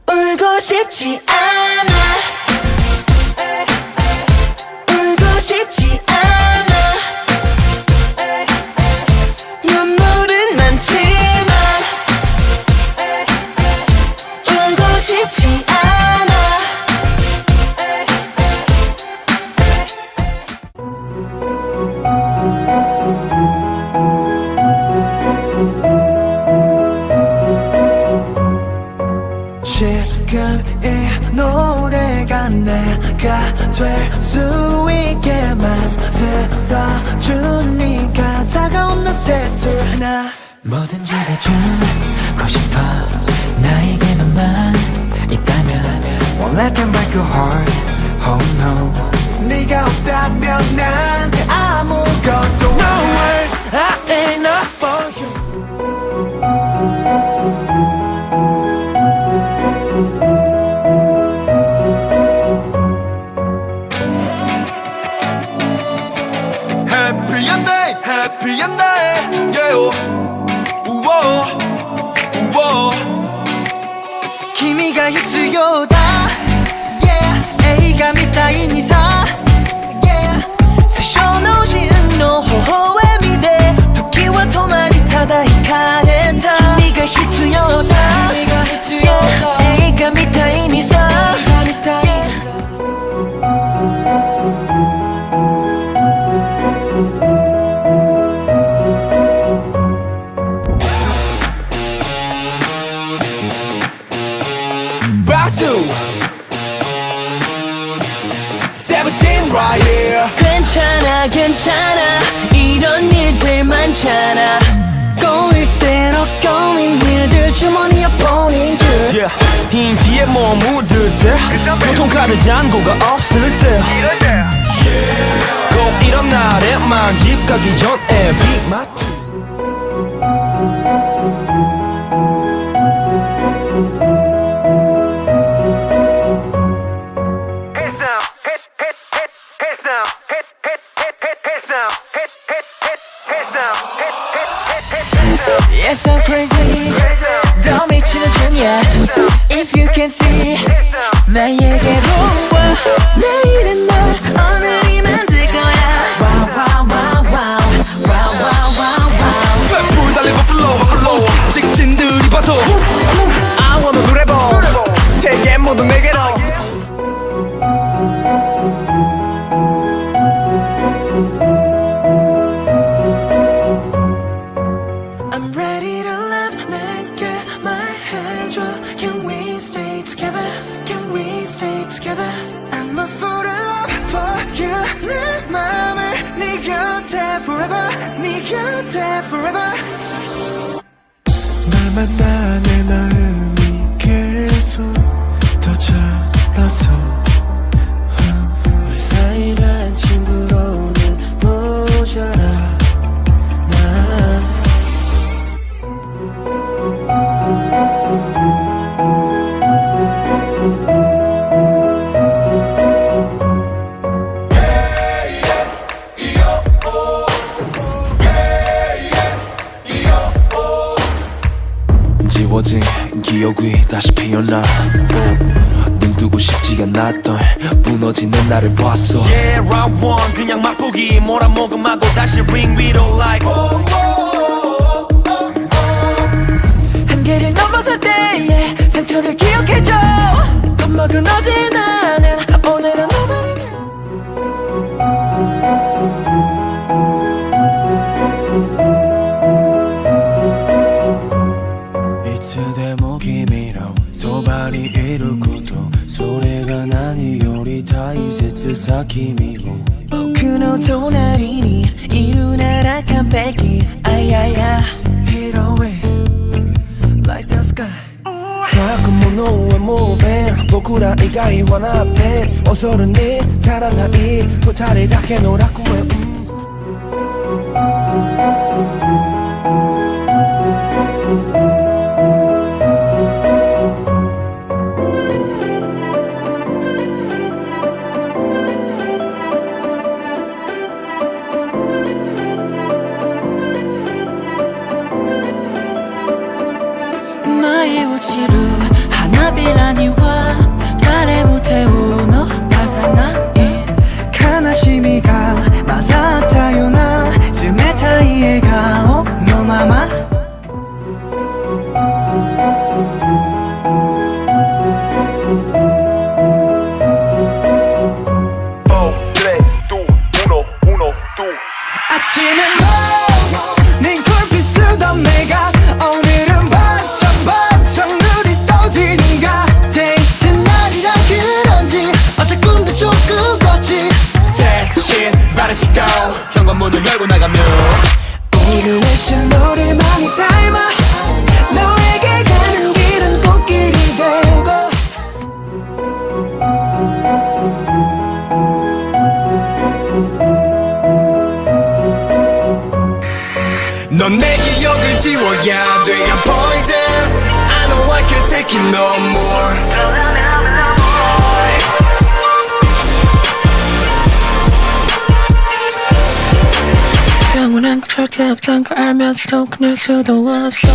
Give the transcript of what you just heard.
울고 싶지 않아. 울고 싶지 않아. 눈물은 많지만 울고 싶지 않아. 지금 이 노래가 내가 될 수 있게 만들어주니까 다가온 너 새투나 뭐든지 다 주고 싶어 나에게만 있다면 Won't let them break your heart, oh no. 네가 없다면 난 아무것도 No words are enough for you. Happy and day, happy and day, yeah. 우와, 우와. 君が必要だ Yeah 映画みたいにさ Yeah 最初のシーンの微笑みで時は止まりただ惹かれた君が必要だ Yeah 映画みたいにさ Seventeen right here. 괜찮아 괜찮아 이런 일들 많잖아 꼬일 대로 꼬인 일들 주머니에 보낸 줄 yeah. 힘 뒤에 뭐 묻을 때 교통카드 잔고가 없을 때 yeah. 꼭 이런 날에만 집 가기 전에 비 맞추 It's so crazy 더 미치는 중이야 If you can see 나에게로 와 내일은 날 오늘이면 될 거야 Wow wow wow wow Wow wow wow wow 쇠불 달리고 flow 직진들이 봐도 I wanna forever 세계 모두 내게로 I'm ready to love 내게 말해줘 Can we stay together Can we stay together I'm a fool in love for you 내 맘을 네 곁에 forever 네 곁에 forever 널 만나 내 마음이 계속 더 자라서 우리 사이란 친구로는 모자라 지워진 기억이 다시 피어나 눈 뜨고 싶지 않았던 무너지는 나를 봤어 Yeah round one 그냥 맛보기 몰아먹음하고 다시 ring 위로 like 한계를 넘어설 때의 상처를 기억해줘 겁먹은 어제 나는 오늘은 너만이いつでも君のそばにいることそれが何より大切さ君を僕の隣にいるなら完璧あやや Hit away like the sky 咲くものはもうven僕ら以外はなって恐るに足らない二人だけの楽園舞い落ちる花びらに 문을 열고 나가면 오늘 내심 너를 많이 닮아 너에게 가는 길은 꽃길이 되고 넌 내 기억을 지워야 돼 I'm poison I know I can't take it no more 영원한 건 절대 없단 걸 알면서도 끊을 수도 없어